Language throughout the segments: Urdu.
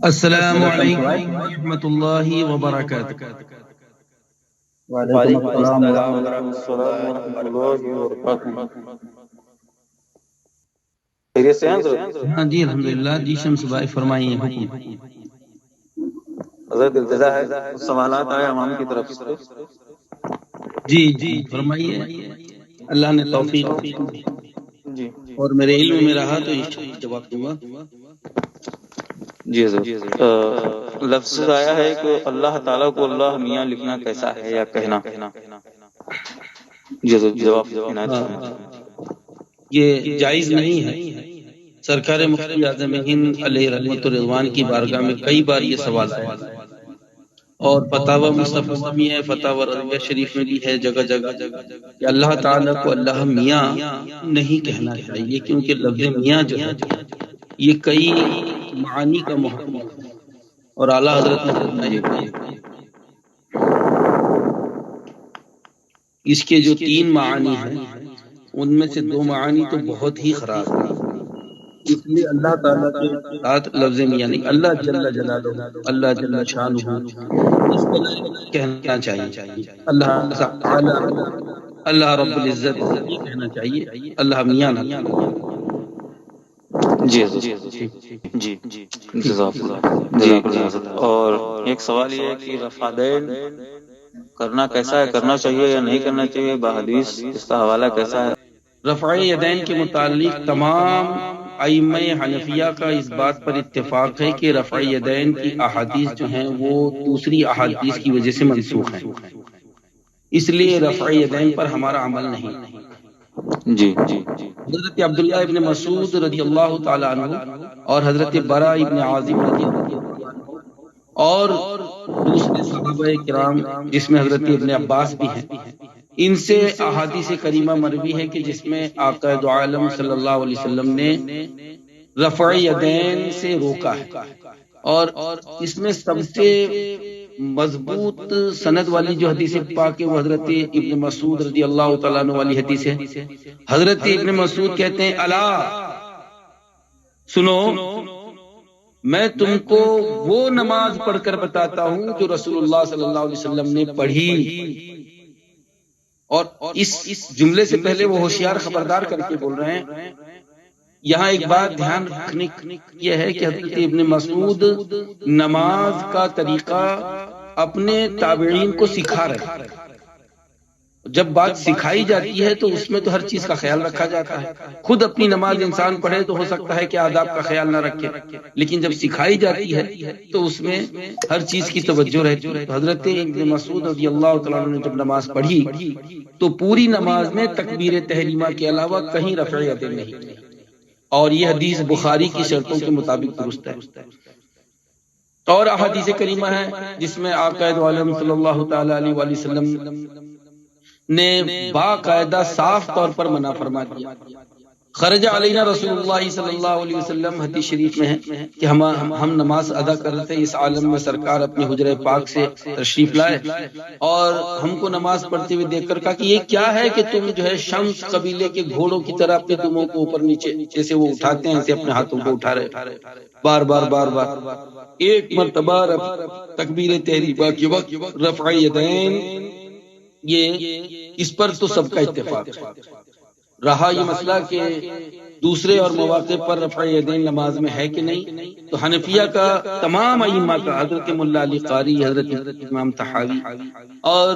السلام علیکم ورحمۃ اللہ وبرکاتہ۔ وعلیکم السلام ورحمۃ اللہ وبرکاتہ۔ خیریت سے ہیں حضرت؟ ہاں جی الحمدللہ۔ جی شمس بھائی فرمائیے حکم۔ حضرت ابتدا ہے، سوالات آئے عوام کی طرف سے۔ جی جی فرمائیے، اللہ نے توفیق جی اور میرے علم میں رہا تو جواب دوں گا۔ جی حضرت، لفظ آیا ہے کہ اللہ تعالیٰ کو اللہ میاں لکھنا کیسا ہے یا کہنا؟ جی حضرت جواب عنایت فرمائیں۔ یہ جائز نہیں ہے۔ سرکار مفتی اعظم ہند علیہ رحمت الرضوان کی بارگاہ میں کئی بار یہ سوال آیا اور فتاوی مصطفی میں بھی ہے، فتاوی رضویہ شریف میں بھی ہے، جگہ جگہ کہ اللہ تعالیٰ کو اللہ میاں نہیں کہنا چاہیے، کیونکہ لفظ میاں جو ہے یہ کئی معانی کا محتمل ہے، اور اعلیٰ حضرت نے فرمایا اس کے جو 3 معانی ہیں ان میں سے 2 معانی تو بہت ہی خراب ہیں، اس لیے اللہ تعالیٰ کے ساتھ لفظ میاں نہیں، اللہ جل جلالہ، اللہ جل شانہ اس کو کہنا چاہیے، اللہ تعالیٰ، اللہ رب العزت یہ کہنا چاہیے، اللہ میاں نہ کہنا۔ جی حضرت، جی جزاک اللہ۔ اور ایک سوال یہ ہے کہ رفع دین کرنا کیسا ہے، کرنا چاہیے یا نہیں کرنا چاہیے، بحدیث اس کا حوالہ کیسا ہے؟ رفع یدین کے متعلق تمام ائمہ حنفیہ کا اس بات پر اتفاق ہے کہ رفع یدین کی احادیث جو ہیں وہ دوسری احادیث کی وجہ سے منسوخ ہیں، اس لیے رفع یدین پر ہمارا عمل نہیں۔ جی حضرت عبداللہ ابن مسعود رضی اللہ تعالیٰ عنہ اور حضرت برا ابن عازب رضی اللہ عنہ اور دوسرے صحابہ کرام جس میں حضرت ابن عباس بھی ہیں، ان سے احادیث کریمہ مروی ہے کہ جس میں آقا دو عالم صلی اللہ علیہ وسلم نے رفع یدین سے روکا ہے، اور اس میں سب سے مضبوط سند والی جو حدیث پاک ہے وہ حضرت ابن مسعود رضی اللہ تعالیٰ عنہ والی حدیث ہے۔ حضرت ابن مسعود کہتے ہیں الا سنو، میں تم کو وہ نماز پڑھ کر بتاتا ہوں جو رسول اللہ صلی اللہ علیہ وسلم نے پڑھی، اور اس جملے سے پہلے وہ ہوشیار خبردار کر کے بول رہے ہیں۔ یہاں ایک بات دھیان رکھنے یہ ہے کہ حضرت ابن مسعود نماز کا طریقہ اپنے تابعین کو سکھا رہے ہیں۔ جب بات سکھائی جاتی ہے تو اس میں تو ہر چیز کا خیال رکھا جاتا ہے، خود اپنی نماز انسان پڑھے تو ہو سکتا ہے کہ آداب کا خیال نہ رکھے، لیکن جب سکھائی جاتی ہے تو اس میں ہر چیز کی توجہ رہتی ہے۔ تو حضرت ابن مسعود رضی اللہ تعالیٰ عنہ نے جب نماز پڑھی تو پوری نماز میں تکبیر تحریمہ کے علاوہ کہیں رفع یدین نہیں، اور یہ حدیث بخاری کی شرطوں کے مطابق درست ہے۔ اور احادیث کریمہ ہے جس میں آقا دو عالم صلی اللہ تعالی علیہ وآلہ وسلم نے باقاعدہ صاف طور پر منع فرما دیا۔ خرج علینا رسول اللہ صلی اللہ علیہ وسلم، حدیث شریف میں ہے کہ ہم نماز ادا کر رہے تھے، اس عالم میں سرکار اپنے حجرہ پاک سے تشریف لائے اور ہم کو نماز پڑھتے ہوئے دیکھ کر کہا کہ یہ کیا ہے کہ تم جو ہے شمس قبیلے کے گھوڑوں کی طرح اپنے دموں کو اوپر نیچے جیسے وہ اٹھاتے ہیں ایسے اپنے ہاتھوں کو اٹھا رہے، بار بار ایک مرتبہ تکبیر تحریمہ کے وقت رفع یدین، یہ اس پر تو سب کا اتفاق ہے۔ رہا یہ مسئلہ کہ دوسرے اور مواقع پر رفع یدین نماز میں ہے کہ نہیں، تو حنفیہ کا تمام ائمہ کا، حضرت ملا علی قاری، حضرت امام طحاوی اور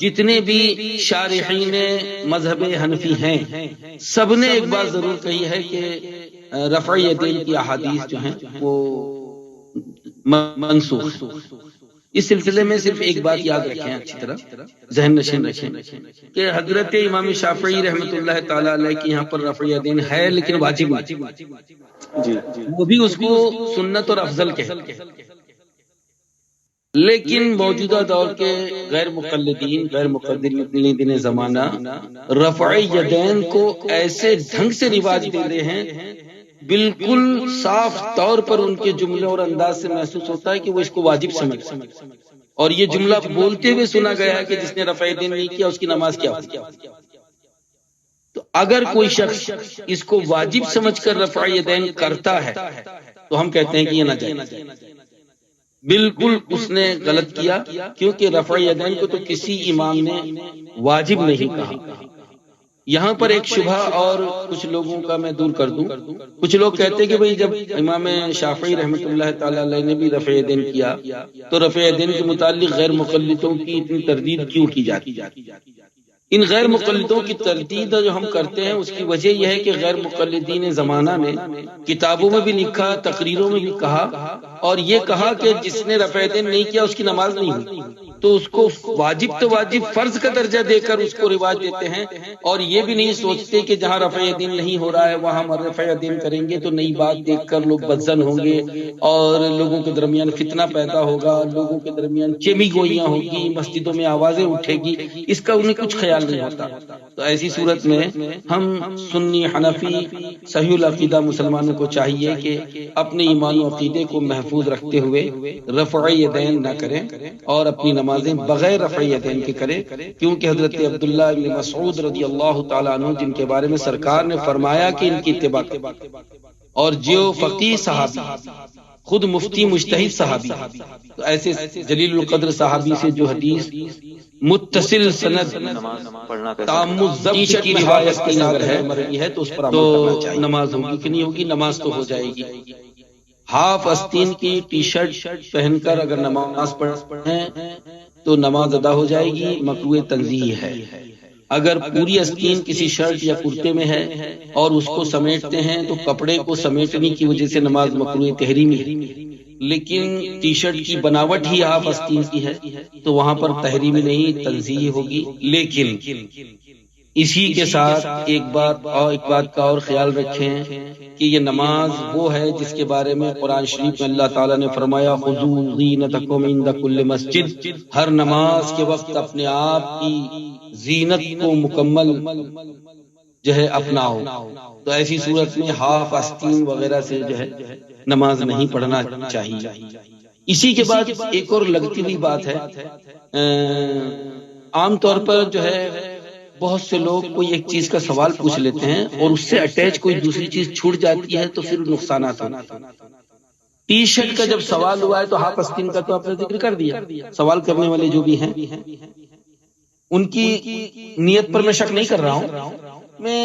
جتنے بھی شارحین مذہب حنفی ہیں، سب نے ایک بات ضرور کہی ہے کہ رفع یدین کی احادیث جو ہیں وہ منسوخ ہیں۔ اس سلسلے میں صرف ایک بات یاد رکھیں، اچھی طرح ذہن نشین رکھیں کہ حضرت امام شافعی رحمۃ اللہ تعالی علیہ کی یہاں پر رفع یدین ہے لیکن واجب نہیں، وہ بھی اس کو سنت اور افضل کہتے ہیں، لیکن موجودہ دور کے غیر مقلدین، غیر مقلدین زمانہ رفع یدین کو ایسے ڈھنگ سے رواج دے رہے ہیں، بالکل صاف طور پر ان کے جملے اور انداز سے محسوس ہوتا ہے کہ وہ اس کو واجب سمجھتے ہیں، اور یہ جملہ بولتے ہوئے سنا گیا ہے کہ جس نے رفع یدین نہیں کیا اس کی نماز کیا ہوگی۔ تو اگر کوئی شخص اس کو واجب سمجھ کر رفع یدین کرتا ہے تو ہم کہتے ہیں کہ یہ ناجائز، بالکل اس نے غلط کیا، کیونکہ رفع یدین کو تو کسی امام نے واجب نہیں کہا۔ یہاں پر ایک شبہ اور کچھ لوگوں کا میں دور کر دوں۔ کچھ لوگ کہتے ہیں کہ بھئی جب امام شافعی رحمۃ اللہ تعالی علیہ نے بھی رفع یدین کیا تو رفع یدین کے متعلق غیر مقلدوں کی اتنی تردید کیوں کی جاتی؟ ان غیر مقلدوں کی تردید جو ہم کرتے ہیں اس کی وجہ یہ ہے کہ غیر مقلدین زمانہ نے کتابوں میں بھی لکھا، تقریروں میں بھی کہا، اور یہ کہا کہ جس نے رفع یدین نہیں کیا اس کی نماز نہیں ہوئی، تو اس کو واجب تو واجب فرض کا درجہ دے کر اس کو رواج دیتے ہیں، اور یہ بھی نہیں سوچتے کہ جہاں رفع یدین نہیں ہو رہا ہے وہاں ہم رفع یدین کریں گے تو نئی بات دیکھ کر لوگ بدزن ہوں گے اور لوگوں کے درمیان فتنہ پیدا ہوگا، لوگوں کے درمیان چمی گوئیاں ہوگی، مسجدوں میں آوازیں اٹھے گی، اس کا انہیں کچھ خیال نہیں ہوتا۔ تو ایسی صورت میں ہم سنی حنفی صحیح العقیدہ مسلمانوں کو چاہیے کہ اپنے ایمان و عقیدے کو محفوظ رکھتے ہوئے رفع یدین نہ کریں اور اپنی نمازیں بغیر رفع یدین کے کریں، کیونکہ حضرت عبداللہ بن مسعود رضی اللہ تعالیٰ عنہ جن کے بارے میں سرکار نے فرمایا کہ ان کی اتباع کریں، اور جو فقیہ صحابی خود مفتی مجتہد صحابی، تو ایسے جلیل القدر صحابی سے جو حدیث متصل سند تام الضبط کی روایت کی نظر ہے تو اس پر عمل کرنا چاہیے۔ نماز ہوگی کہ نہیں ہوگی؟ نماز تو ہو جائے گی۔ ہاف آستین کی ٹی شرٹ پہن کر اگر نماز پڑھیں تو نماز ادا ہو جائے گی، مکروہ تنزیہ ہے۔ اگر پوری آستین کسی شرٹ یا کرتے میں ہے اور اس کو سمیٹتے ہیں تو کپڑے کو سمیٹنے کی وجہ سے نماز مکروہ تحریمی ہے، لیکن ٹی شرٹ کی بناوٹ ہی ہاف آستین کی ہے تو وہاں پر تحریمی نہیں، تنزیہ ہوگی۔ لیکن اسی کے ساتھ ایک بات کا اور خیال رکھیں کہ یہ نماز وہ ہے جس کے بارے میں قرآن شریف میں اللہ تعالیٰ نے فرمایا خذوا زینتکم عند کل مسجد، ہر نماز کے وقت اپنے آپ کی زینت کو مکمل جو ہے اپناؤ۔ تو ایسی صورت میں ہاف آستین وغیرہ سے جو ہے نماز نہیں پڑھنا چاہیے۔ اسی کے بعد ایک اور لگتی ہوئی بات ہے، عام طور پر جو ہے بہت سے لوگ کوئی ایک چیز کا سوال پوچھ لیتے ہیں اور اس سے اٹیچ کوئی دوسری چیز چھوٹ جاتی ہے تو پھر نقصانات ہوتے ہیں۔ ٹی شرٹ کا جب سوال ہوا ہے تو ہاف آستین کا تو آپ نے ذکر کر دیا، سوال کرنے والے جو بھی ہیں ان کی نیت پر میں شک نہیں کر رہا ہوں، میں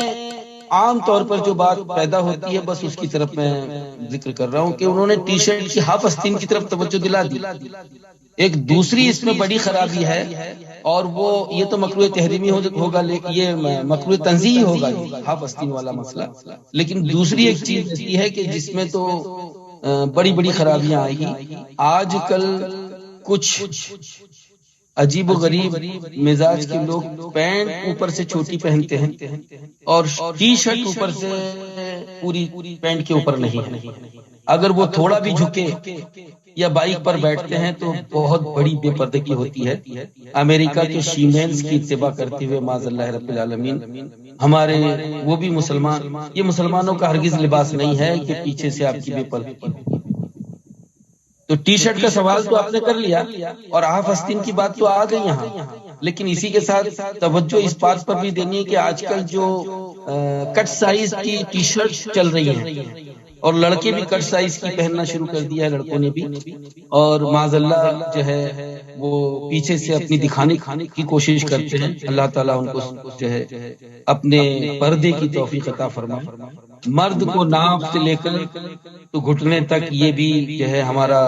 عام طور پر جو بات پیدا ہوتی ہے بس اس کی طرف میں ذکر کر رہا ہوں کہ انہوں نے ٹی شرٹ کی ہاف آستین کی طرف توجہ دلا دی۔ ایک دوسری اس میں بڑی خرابی ہے اور وہ یہ تو مکروہ تحریمی ہوگا، لیکن یہ مکروہ تنزیہی ہوگا یہ ہاف آستین والا مسئلہ، لیکن دوسری ایک چیز ایسی ہے کہ جس میں تو بڑی بڑی خرابیاں آئیں گی۔ آج کل کچھ عجیب و غریب مزاج کے لوگ پینٹ اوپر سے چھوٹی پہنتے ہیں اور ٹی شرٹ اوپر سے پوری پینٹ کے اوپر نہیں ہے۔ اگر وہ تھوڑا بھی جھکے یا بائک پر بیٹھتے ہیں تو بہت بڑی بے پردگی ہوتی ہے۔ امریکہ کے شیمینز کی اتباع کرتے ہوئے معاذ اللہ رب العالمین ہمارے وہ بھی مسلمان، یہ مسلمانوں کا ہرگز لباس نہیں ہے کہ پیچھے سے آپ کی بے پردگی ہو۔ تو ٹی شرٹ کا سوال تو آپ نے کر لیا اور ہاف آستین کی بات تو آ گئی یہاں، لیکن اسی کے ساتھ توجہ اس بات پر بھی دینی ہے کہ آج کل جو کٹ سائز کی ٹی شرٹ چل رہی ہیں اور لڑکے بھی کٹ سائز کی پہننا شروع کر دیا ہے، لڑکوں نے بھی، اور معاذ اللہ جو ہے وہ پیچھے سے اپنی دکھانے کی کوشش کرتے ہیں۔ اللہ تعالیٰ ان کو جو ہے اپنے پردے کی توفیق عطا فرمائے۔ مرد کو ناف سے لے کر تو گھٹنے تک یہ بھی جو ہے ہمارا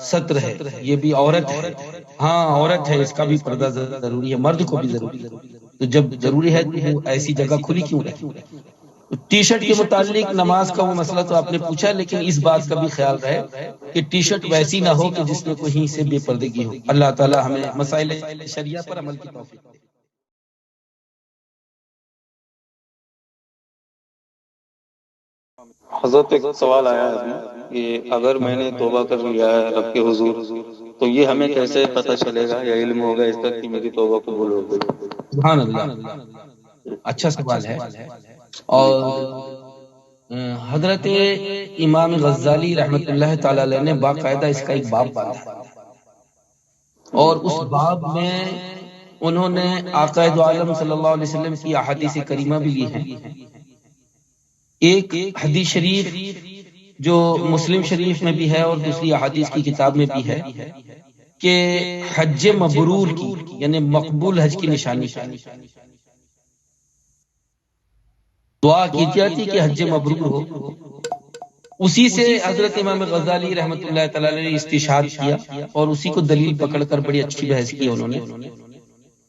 ستر ہے، یہ بھی عورت ہے، ہاں عورت ہے، اس کا بھی پردہ ضروری ہے، مرد کو بھی ضروری ہے۔ تو جب ضروری ہے تو ایسی جگہ کھلی کیوں رہے؟ ٹی شرٹ کے متعلق نماز کا وہ مسئلہ تو آپ نے پوچھا، لیکن اس بات کا بھی خیال رہے کہ ٹی شرٹ ویسی نہ ہو کہ جس میں کہیں سے بے پردگی ہو۔ اللہ تعالی ہمیں مسائل شریعہ پر عمل کی توفیق دے۔ حضرت ایک سوال آیا ہے کہ اگر میں نے توبہ کر لیا ہے رب کے حضور تو یہ ہمیں کیسے پتہ چلے گا یا علم ہوگا اس تک کہ میری توبہ قبول ہو گئی؟ سبحان اللہ، اچھا سوال ہے۔ اور حضرت امام غزالی رحمۃ اللہ تعالی علیہ نے باقاعدہ اس کا ایک باب باندھا اور اس باب میں انہوں نے آقا دو عالم صلی اللہ علیہ وسلم کی احادیث کریمہ بھی لی ہیں۔ ایک حدیث شریف جو مسلم شریف میں بھی ہے اور دوسری احادیث کی کتاب میں بھی ہے کہ حج مبرور کی یعنی مقبول حج کی نشانی ہے. دعا کی جاتی کہ حج مبرور ہو. اسی سے حضرت امام غزالی رحمۃ اللہ تعالی نے استشہاد کیا اور اسی کو دلیل پکڑ کر بڑی اچھی بحث کی انہوں نے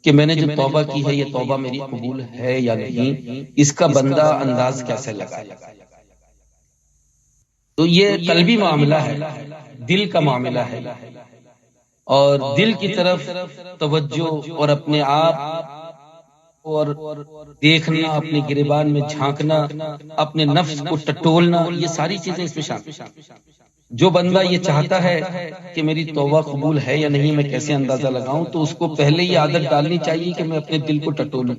کہ میں نے جو توبہ کی ہے یہ توبہ میری قبول ہے یا نہیں، اس کا بندہ انداز کیسے لگا. تو یہ قلبی معاملہ ہے، دل کا معاملہ ہے، اور دل کی طرف توجہ اور اپنے آپ اور دیکھنا، اپنے گریبان میں جھانکنا، اپنے نفس کو ٹٹولنا، یہ ساری چیزیں اس میں شامل. جو بندہ یہ چاہتا ہے کہ میری توبہ قبول ہے یا نہیں، میں کیسے اندازہ لگاؤں، تو اس کو پہلے یہ عادت ڈالنی چاہیے کہ میں اپنے دل کو ٹٹولوں،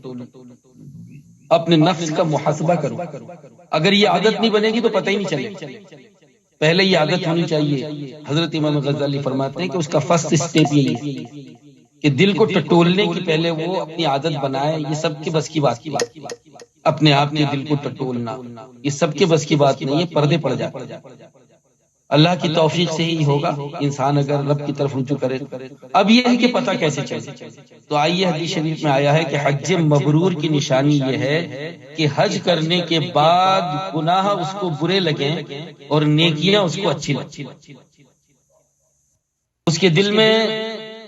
اپنے نفس کا محاسبہ کروں. اگر یہ عادت نہیں بنے گی تو پتہ ہی نہیں چلے گا. پہلے یہ عادت ہونی چاہیے. حضرت امام غزالی فرماتے ہیں کہ اس کا فرسٹ اسٹیپ یہی ہے کہ دل کو ٹٹولنے کی پہلے وہ اپنی عادت بنائے. یہ سب کے بس کی بات نہیں، اپنے آپ کے دل کو ٹٹولنا یہ سب کے بس کی بات نہیں ہے، پردے پڑ جاتے. اللہ کی توفیق سے ہی ہوگا انسان اگر رب کی طرف رجوع کرے. اب یہ ہے کہ پتہ کیسے چلے. تو آئیے حدیث شریف میں آیا ہے کہ حج مبرور کی نشانی یہ ہے کہ حج کرنے کے بعد گناہ اس کو برے لگیں اور نیکیاں اس کو اچھی لگیں. اس کے دل میں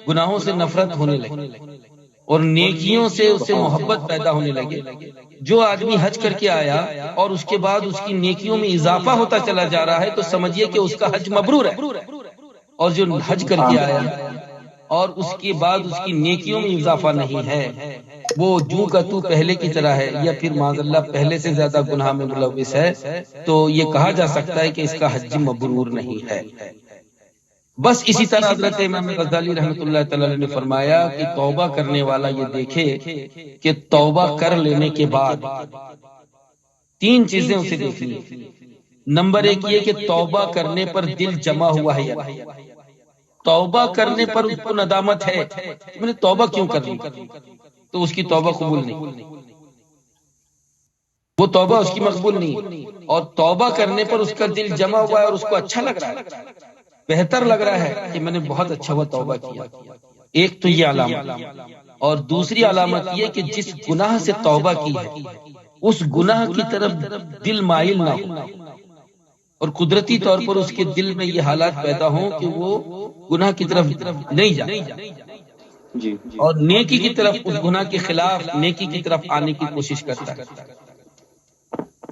گناہوں سے نفرت ہونے لگے اور نیکیوں سے اسے محبت پیدا ہونے لگے. جو آدمی حج کر کے آیا اور اس کے بعد اس کی نیکیوں میں اضافہ ہوتا چلا جا رہا ہے تو سمجھیے کہ اس کا حج مبرور ہے. اور جو حج کر کے آیا اور اس کے بعد اس کی نیکیوں میں اضافہ نہیں ہے، وہ جو کا تو پہلے کی طرح ہے یا پھر معاذ اللہ پہلے سے زیادہ گناہ میں ملوث ہے، تو یہ کہا جا سکتا ہے کہ اس کا حج مبرور نہیں ہے. بس اسی طرح حضرت امام غزالی رحمۃ اللہ تعالی نے فرمایا کہ توبہ کرنے والا یہ دیکھے کہ توبہ کر لینے کے بعد تین چیزیں اسے دیکھنی ہیں. نمبر ایک یہ کہ توبہ کرنے پر دل جمع ہوا ہے یا نہیں. توبہ کرنے پر اس کو ندامت ہے کہ میں نے توبہ کیوں کر لی، تو اس کی توبہ قبول نہیں، وہ توبہ اس کی مقبول نہیں. اور توبہ کرنے پر اس کا دل جمع ہوا ہے اور اس کو اچھا لگ رہا ہے، بہتر لگ رہا ہے کہ میں نے بہت اچھا وہ توبہ کیا. ایک تو یہ علامت. اور دوسری علامت یہ کہ جس گناہ سے توبہ کی ہے اس گناہ کی طرف دل مائل نہ ہو، اور قدرتی طور پر اس کے دل میں یہ حالات پیدا ہوں کہ وہ گناہ کی طرف نہیں جائے اور نیکی کی طرف، اس گناہ کے خلاف نیکی کی طرف آنے کی کوشش کرتا ہے.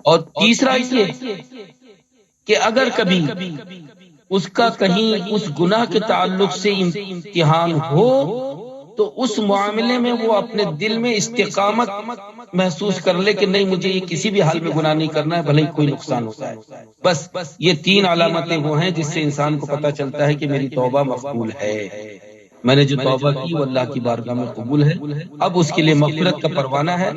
اور تیسرا یہ کہ اگر کبھی اس کا کہیں اس گناہ کے تعلق سے امتحان ہو تو اس معاملے میں وہ اپنے دل میں استقامت محسوس کر لے کہ نہیں، مجھے یہ کسی بھی حال میں گناہ نہیں کرنا ہے بھلے ہی کوئی نقصان ہوتا ہے. بس یہ تین علامتیں وہ ہیں جس سے انسان کو پتہ چلتا ہے کہ میری توبہ مقبول ہے، میں نے جو توبہ کی وہ اللہ کی بارگاہ میں قبول ہے. اب اس کے لیے مغفرت کا پروانہ ہے.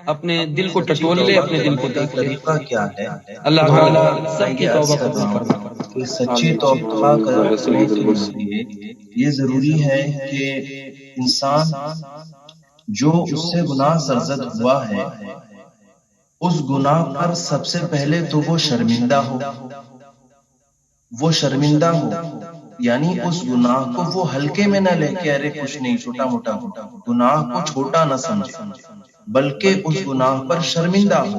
اپنے دل کو ٹٹول لے، اپنے دل کو دیکھ لے. طریقہ کیا ہے اللہ تعالیٰ سب کی توبہ قبول فرمائے. کہ سچی توبہ کرنے کے لیے یہ ضروری ہے کہ انسان جو اس سے گناہ سرزد ہوا ہے اس گناہ پر سب سے پہلے تو وہ شرمندہ ہو، وہ شرمندہ ہو، یعنی اس گناہ کو وہ ہلکے میں نہ لے کے ارے کچھ نہیں، چھوٹا موٹا گناہ کو چھوٹا نہ سمجھے، بلکہ اس گناہ پر شرمندہ ہو.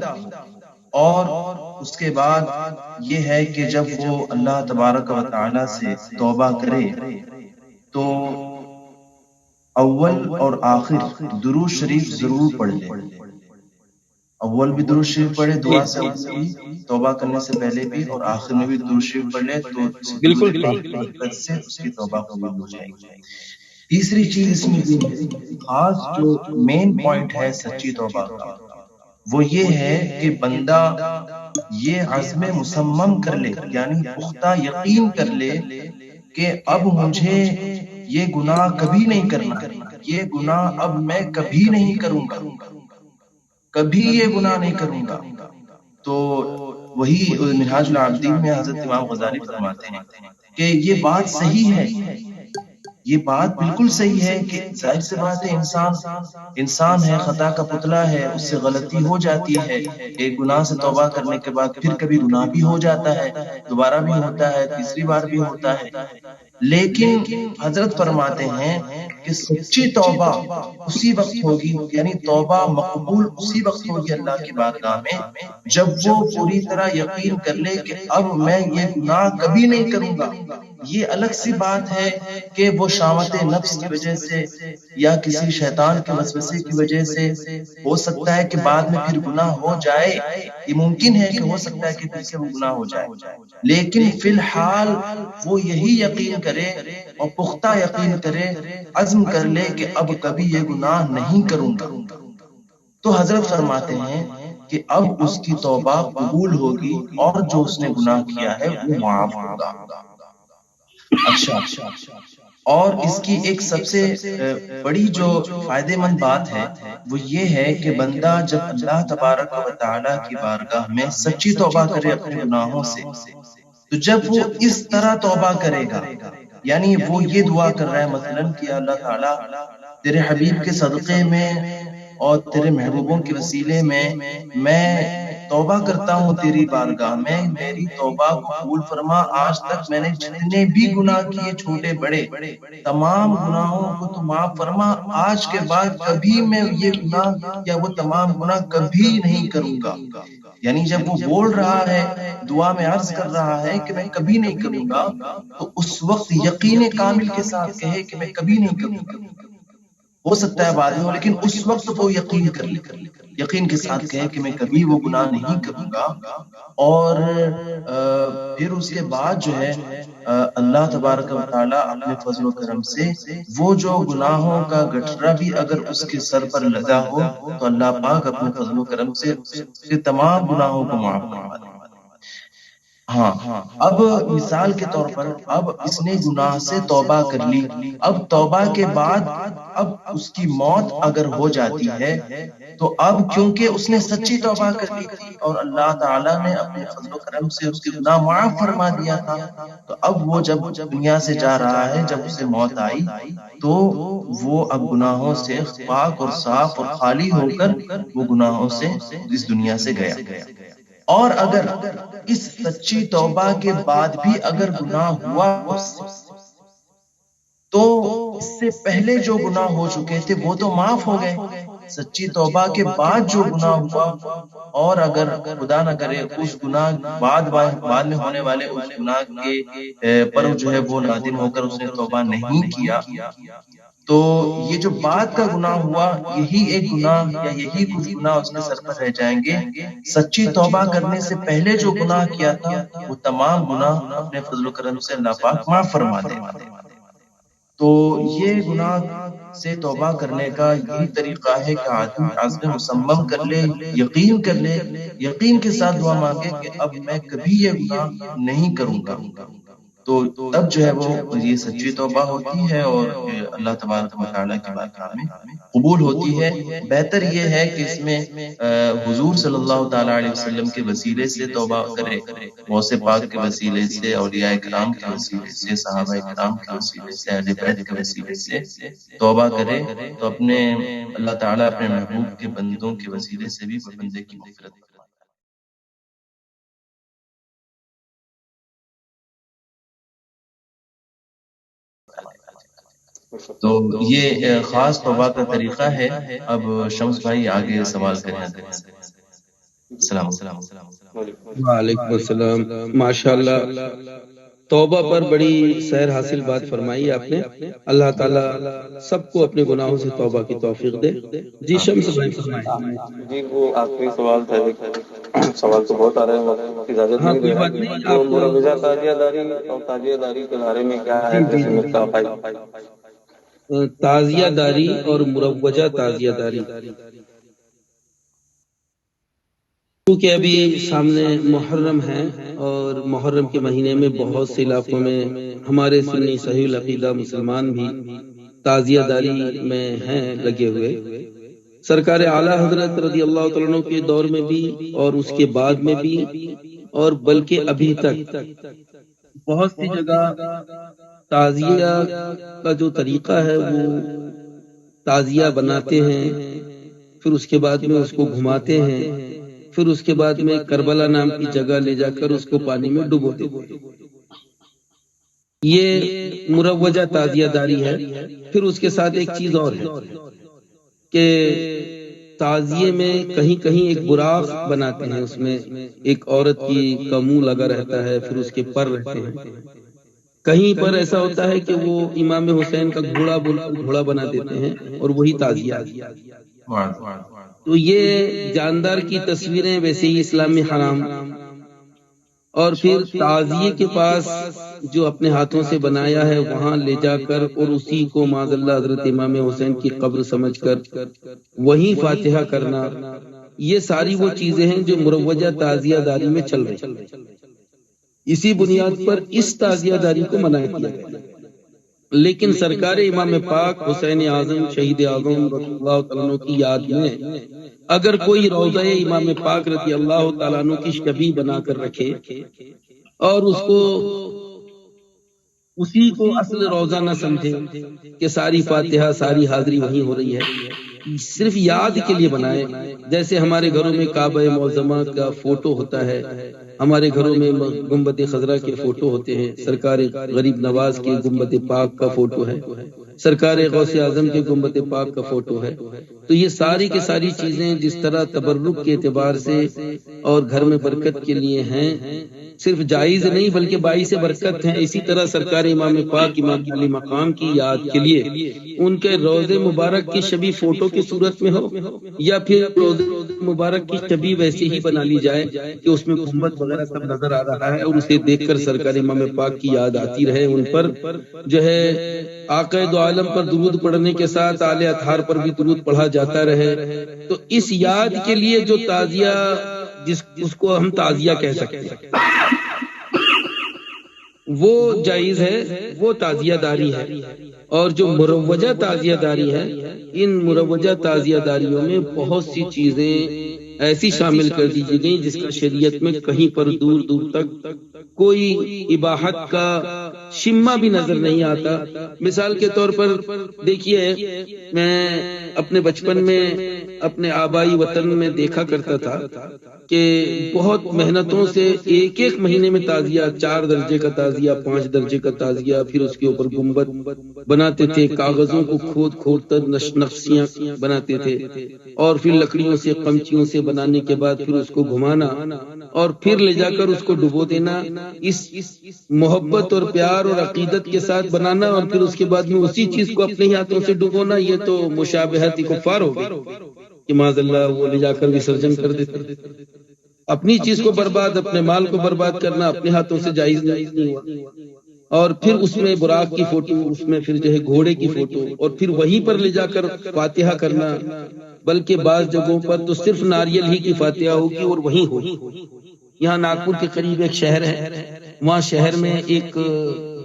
اور اس کے بعد یہ ہے کہ جب وہ اللہ تبارک و تعالی سے توبہ کرے تو اول اور آخر درود شریف ضرور پڑھ لے. اول بھی درود شریف پڑھے دعا سے توبہ کرنے سے پہلے بھی، اور آخر میں بھی درود شریف پڑھ لے تو بالکل سے اس کی توبہ قبول ہو جائے گی. تیسری چیز اس میں بھی خاص جو مین پوائنٹ ہے سچی توبہ کا، وہ یہ ہے کہ بندہ یہ عزم مصمم کر لے، یعنی پختہ یقین کر لے کہ اب مجھے یہ گناہ کبھی نہیں کرنا، یہ گناہ اب میں کبھی نہیں کروں گا، کبھی یہ گناہ نہیں کروں گا. تو وہی منہاج العابدین میں حضرت امام غزالی فرماتے ہیں کہ یہ بات صحیح ہے یہ بات بالکل صحیح ہے کہ ظاہر سی بات ہے انسان ہے، خطا کا پتلا ہے، اس سے غلطی ہو جاتی ہے، ایک گناہ سے توبہ کرنے کے بعد پھر کبھی گناہ بھی ہو جاتا ہے، دوبارہ بھی ہوتا ہے، تیسری بار بھی ہوتا ہے، لیکن حضرت فرماتے ہیں کہ سچی توبہ اسی وقت ہوگی، یعنی توبہ مقبول اسی وقت ہوگی اللہ کی بارگاہ میں جب وہ پوری طرح یقین کر لے کہ اب میں یہ گناہ کبھی نہیں کروں گا۔ یہ الگ سی بات ہے کہ وہ شہوت نفس کی وجہ سے یا کسی شیطان کے وسوسے کی وجہ سے ہو سکتا ہے کہ بعد میں پھر گناہ ہو جائے، یہ ممکن ہے کہ ہو سکتا ہے کہ پھر سے وہ گناہ ہو جائے، لیکن فی الحال وہ یہی یقین کرے اور پختہ یقین کرے، عزم کر لے کہ اب کبھی یہ گناہ نہیں کروں گا، تو حضرت فرماتے ہیں کہ اب اس کی توبہ قبول ہوگی اور جو اس نے گناہ کیا ہے وہ معاف ہوگا۔ اچھا، اور اس کی ایک سب سے بڑی جو فائدے مند بات ہے وہ یہ ہے کہ بندہ جب اللہ تبارک و تعالیٰ کی بارگاہ میں سچی توبہ کرے اپنے گناہوں سے، تو جب وہ اس طرح توبہ کرے گا، یعنی وہ یہ دعا کر رہا ہے مثلاً کہ اللہ تعالیٰ تیرے حبیب کے صدقے میں اور تیرے محبوبوں کے وسیلے میں توبہ کرتا ہوں تیری بارگاہ میں، میری توبہ قبول فرما، آج تک میں نے جتنے بھی گناہ کیے چھوٹے بڑے تمام گناہوں کو تو معاف فرما، آج کے بعد کبھی میں یہ گناہ یا وہ تمام گناہ کبھی نہیں کروں گا۔ یعنی جب وہ بول رہا ہے، دعا میں عرض کر رہا ہے کہ میں کبھی نہیں کروں گا، تو اس وقت یقین کامل کے ساتھ کہے کہ میں کبھی نہیں کروں گا، ہو سکتا ہے بعد میں ہو، لیکن اس وقت وہ یقین کر لے، یقین کے ساتھ کہے کہ میں کبھی وہ گناہ نہیں کروں گا، اور پھر اس کے بعد جو ہے اللہ تبارک و تعالیٰ اپنے فضل و کرم سے وہ جو گناہوں کا گٹھرا بھی اگر اس کے سر پر لگا ہو تو اللہ پاک اپنے فضل و کرم سے اس کے تمام گناہوں کو معاف فرما دے۔ ہاں، اب مثال کے طور پر اب اس نے گناہ سے توبہ کر لی، اب توبہ کے بعد اب اس کی موت اگر ہو جاتی ہے تو اب کیونکہ اس نے سچی توبہ کر لی تھی اور اللہ تعالیٰ نے اپنے فضل و کرم سے اس کے گناہ معاف فرما دیا تھا، تو اب وہ جب دنیا سے جا رہا ہے، جب اسے موت آئی تو وہ اب گناہوں سے پاک اور صاف اور خالی ہو کر وہ گناہوں سے اس دنیا سے گیا۔ اور اگر اس سچی توبہ کے بعد بھی اگر گناہ ہوا تو اس سے پہلے جو گناہ ہو چکے تھے وہ تو معاف ہو گئے، سچی توبہ کے بعد جو گناہ ہوا اور اگر خدا نہ کرے اس گناہ بعد میں ہونے والے اس گناہ کے پر جو ہے وہ نادم ہو کر اس نے توبہ نہیں کیا، تو یہ جو بعد کا گناہ ہوا یہی ایک گناہ یا یہی کچھ گناہ اس کے سر پر رہ جائیں گے، سچی توبہ کرنے سے پہلے جو گناہ کیا تھا وہ تمام گناہ اپنے فضل و کرم سے اللہ پاک معاف فرما دے۔ تو یہ گناہ سے توبہ کرنے کا یہی طریقہ ہے کہ آدمی عزم مصمم کر لے، یقین کر لے، یقین کے ساتھ دعا مانگے کہ اب میں کبھی یہ گناہ نہیں کروں گا، تو تب جو ہے وہ یہ سچی توبہ ہوتی ہے اور اللہ تبارک و تعالیٰ کی بارگاہ میں قبول ہوتی ہے۔ بہتر یہ ہے کہ اس میں حضور صلی اللہ تعالیٰ علیہ وسلم کے وسیلے سے توبہ کرے، غوث پاک کے وسیلے سے، اولیاء کرام کے وسیلے سے، صحابہ کرام کے وسیلے سے، اہل بیت کے وسیلے سے توبہ کرے تو اپنے اللہ تعالیٰ اپنے محبوب کے بندوں کے وسیلے سے بھی بندے کی مغفرت کرے۔ تو یہ خاص توبہ کا طریقہ ہے۔ اب شمس بھائی آگے سوال کریں۔ السلام وعلیکم السلام۔ ماشاءاللہ توبہ پر بڑی سیر حاصل بات فرمائی آپ نے، اللہ تعالیٰ سب کو اپنے گناہوں سے توبہ کی توفیق دے۔ جی شمس بھائی فرمائیں۔ جی وہ آخری سوال تھا، سوال تو بہت آ رہے ہیں، اجازت ہاں نہیں کوئی دے بات نہیں، تو آپ مروجہ تازیہ داری اور تازیہ داری کے بارے میں کیا ہے تعزیہ داری اور مروجہ تعزیہ داری؟ کیونکہ ابھی سامنے محرم ہے اور محرم کے مہینے میں بہت سے علاقوں میں ہمارے سنی صحیح العقیدہ مسلمان بھی تعزیہ داری میں ہیں لگے ہوئے۔ سرکار اعلیٰ حضرت رضی اللہ تعالیٰ عنہ کے دور میں بھی اور اس کے بعد میں بھی اور بلکہ ابھی تک بہت سی جگہ تعزیہ کا جو طریقہ ہے وہ تعزیہ بناتے ہیں، پھر اس کے بعد میں اس کو گھماتے ہیں، پھر اس کے بعد میں کربلا نام کی جگہ لے جا کر اس کو پانی میں ڈبو دیتے ہیں۔ یہ مروجہ تعزیہ داری ہے۔ پھر اس کے ساتھ ایک چیز اور ہے کہ تعزیے میں کہیں کہیں ایک براق بناتے ہیں، اس میں ایک عورت کا منہ لگا رہتا ہے، پھر اس کے پر رہتے ہیں۔ کہیں پر ایسا ہوتا ہے کہ وہ امام حسین کا گھوڑا بنا دیتے ہیں اور وہی تعزیہ۔ تو یہ جاندار کی تصویریں ویسے ہی اسلام میں حرام، اور پھر تعزیے کے پاس جو اپنے ہاتھوں سے بنایا ہے وہاں لے جا کر اور اسی کو معاذ اللہ حضرت امام حسین کی قبر سمجھ کر وہیں فاتحہ کرنا، یہ ساری وہ چیزیں ہیں جو مروجہ تعزیہ داری میں چل رہی ہیں۔ اسی بنیاد پر اس تعزیہ داری کو منع کیا گیا، لیکن سرکار امام پاک حسین اعظم شہید اعظم رضی اللہ تعالیٰ عنہ کی یاد میں اگر کوئی روضہ امام پاک رضی اللہ تعالیٰ عنہ کی شبیہ بنا کر رکھے اور اس کو اسی کو اصل روضہ نہ سمجھے کہ ساری فاتحہ ساری حاضری وہیں ہو رہی ہے، صرف یاد کے لیے بنائے، جیسے ہمارے گھروں میں کعبہ معظمہ کا فوٹو ہوتا ہے، ہمارے گھروں میں گنبد خضرا کے فوٹو ہوتے ہیں، سرکار غریب نواز کے گنبد پاک کا فوٹو ہے، سرکار غوث اعظم کے گنبد پاک کا فوٹو ہے۔ تو یہ ساری کی ساری چیزیں جس طرح تبرک کے اعتبار سے اور گھر میں برکت کے لیے ہیں، صرف جائز نہیں بلکہ باعث برکت ہیں، اسی طرح سرکار امام پاک امام علی مقام کی یاد کے لیے ان کے روضے مبارک کی شبیہ فوٹو کی صورت میں ہو یا پھر روضے مبارک کی شبیہ ویسے ہی بنا لی جائے کہ اس میں گنبد وغیرہ سب نظر آ رہا ہے اور اسے دیکھ کر سرکار امام پاک کی یاد آتی رہے، ان پر جو ہے آقا دو عالم پر درود پڑھنے کے ساتھ آل اطہار پر بھی درود پڑھا جاتا رہے۔ تو اس یاد کے لیے جو تعزیہ اس کو ہم تعزیہ کہہ سکتے ہیں وہ جائز ہے، وہ تعزیہ داری ہے۔ اور جو مروجہ تعزیہ داری ہے، ان مروجہ تعزیہ داریوں میں بہت سی چیزیں ایسی شامل کر دی گئی جس کا شریعت میں کہیں پر دور دور تک کوئی اباحت کا شمہ بھی نظر نہیں آتا۔ مثال کے طور پر دیکھیے، میں اپنے بچپن میں اپنے آبائی وطن میں دیکھا کرتا تھا کہ بہت محنتوں سے ایک ایک مہینے میں تعزیہ، 4 درجے کا تعزیہ، 5 درجے کا تعزیہ، پھر اس کے اوپر گنبد بناتے تھے، کاغذوں کو کھود کھود کر نقشیاں بناتے تھے، اور پھر لکڑیوں سے قمچیوں سے بنانے کے بعد پھر اس کو گھمانا اور پھر لے جا کر اس کو ڈبو دینا، اس محبت اور پیار اور عقیدت کے ساتھ بنانا، اور پھر اس کے بعد میں اسی چیز کو اپنے ہی ہاتھوں سے ڈبونا، یہ تو مشابہت کفار ہو گئی کہ معاذ اللہ وہ لے جا کر وسرجن کر دیتے۔ اپنی چیز کو برباد، اپنے مال کو برباد کرنا اپنے ہاتھوں سے جائز نہیں ہوا۔ اور پھر اس میں براق کی فوٹو، اس میں پھر جو ہے گھوڑے کی فوٹو، اور پھر وہیں پر لے جا کر فاتحہ کرنا، بلکہ بعض جگہوں پر تو صرف ناریل ہی کی فاتحہ ہوگی اور وہیں ہوگی۔ یہاں ناگپور کے قریب ایک شہر ہے، وہاں شہر میں ایک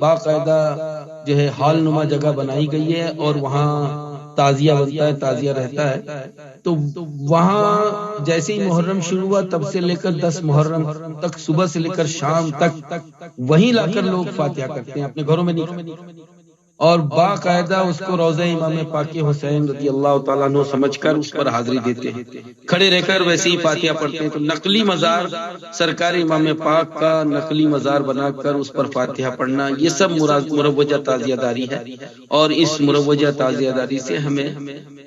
باقاعدہ جو ہے ہال نما جگہ بنائی گئی ہے اور وہاں تعزیہ بنتا ہے، تعزیہ رہتا ہے۔ تو وہاں جیسے ہی محرم شروع ہوا تب سے لے کر 10 محرم تک، صبح سے لے کر شام تک وہیں لا کر لوگ فاتحہ کرتے ہیں، اپنے گھروں میں نہیں کرتے، اور باقاعدہ اس کو روضہ امام پاک حسین رضی اللہ تعالیٰ عنہ سمجھ کر اس پر حاضری دیتے ہیں، کھڑے رہ کر ویسے ہی فاتحہ پڑھتے ہیں۔ تو نقلی مزار، سرکار امام پاک کا نقلی مزار بنا کر اس پر فاتحہ پڑھنا، یہ سب مروجہ تعزیہ داری ہے، اور اس مروجہ تعزیہ داری سے ہمیں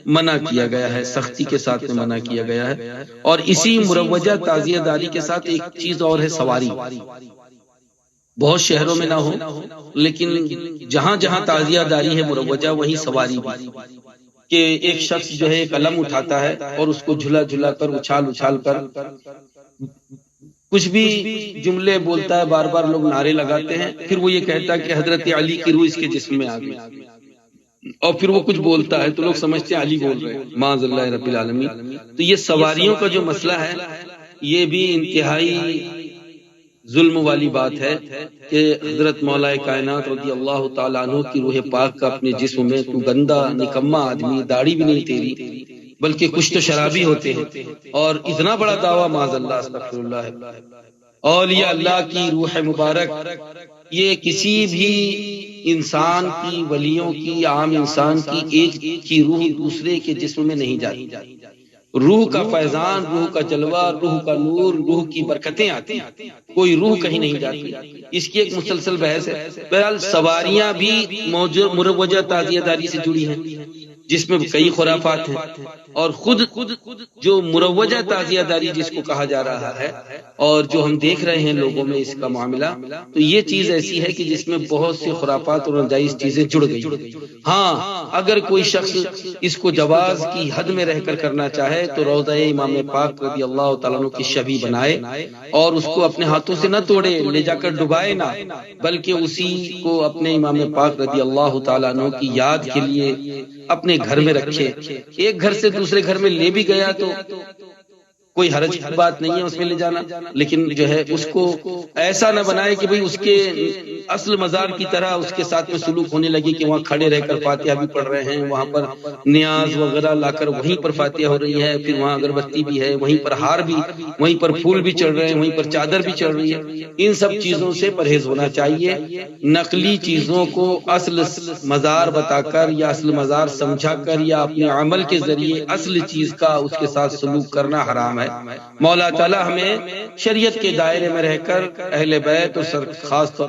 منع کیا گیا ہے، سختی کے ساتھ میں منع کیا گیا ہے۔ اور اسی مروجہ تعزیہ داری کے ساتھ ایک چیز اور ہے، سواری۔ بہت شہروں میں نہ ہو لیکن جہاں جہاں تعزیہ داری ہے مروجہ، وہیں سواری بھی، کہ ایک شخص جو ہے ایک علم اٹھاتا ہے اور اس کو جھلا جھلا کر اچھال اچھال کر کچھ بھی جملے بولتا ہے، بار بار لوگ نعرے لگاتے ہیں، پھر وہ یہ کہتا ہے کہ حضرت علی کی روح اس کے جسم میں آ گئی، اور پھر وہ کچھ بولتا ہے تو لوگ سمجھتے ہیں علی بول رہے ہیں، معاذ اللہ رب العالمین۔ تو یہ سواریوں کا جو مسئلہ ہے یہ بھی انتہائی ظلم والی بات ہے کہ حضرت مولا کائنات رضی اللہ تعالیٰ عنہ کی روح پاک کا اپنے جسم میں، تو گندا نکما آدمی، داڑھی بھی نہیں تیری، بلکہ کچھ تو شرابی ہوتے ہیں، اور اتنا بڑا دعویٰ، معاذ اللہ استغفر اللہ، اولیاء اللہ کی روح مبارک یہ کسی بھی انسان کی، ولیوں کی، عام انسان کی ایک کی روح دوسرے کے جسم میں نہیں جاتی. روح کا فیضان، روح کا جلوہ، روح کا نور، روح کی برکتیں آتی ہیں، کوئی روح کہیں نہیں جاتی. اس کی ایک مسلسل بحث ہے. بہرحال سواریاں بھی مروجہ تعزیہ داری سے جڑی ہیں جس میں کئی خرافات ہیں، اور خود جو مروجہ تعزیہ داری جس کو کہا جا رہا ہے اور جو ہم دیکھ رہے ہیں لوگوں میں اس کا معاملہ، تو یہ چیز ایسی ہے کہ جس میں بہت سے خرافات اور ناجائز چیزیں جڑ گئی. ہاں اگر کوئی شخص اس کو جواز کی حد میں رہ کر کرنا چاہے تو روضہ امام پاک رضی اللہ تعالیٰ عنہ کی شبیہ بنائے اور اس کو اپنے ہاتھوں سے نہ توڑے، لے جا کر ڈبائے نہ، بلکہ اسی کو اپنے امام پاک رضی اللہ تعالیٰ عنہ کی یاد کے لیے اپنے گھر میں رکھے. ایک گھر سے دوسرے گھر میں لے بھی گیا تو کوئی حرج کی بات نہیں ہے اس میں لے جانا، لیکن جو ہے اس کو ایسا نہ بنائے کہ بھئی اس کے اصل مزار کی طرح اس کے ساتھ میں سلوک ہونے لگی کہ وہاں کھڑے رہ کر فاتحہ بھی پڑھ رہے ہیں، وہاں پر نیاز وغیرہ لا کر وہیں پر فاتحہ ہو رہی ہے، پھر وہاں اگربتی بھی ہے، وہیں پر ہار بھی، وہیں پر پھول بھی چڑھ رہے ہیں، وہیں پر چادر بھی چڑھ رہی ہے. ان سب چیزوں سے پرہیز ہونا چاہیے. نقلی چیزوں کو اصل مزار بتا کر یا اصل مزار سمجھا کر یا اپنے عمل کے ذریعے اصل چیز کا اس کے ساتھ سلوک کرنا حرام ہے. مولا تعالی ہمیں شریعت کے دائرے میں رہ کر اہل بیت اور خاص طور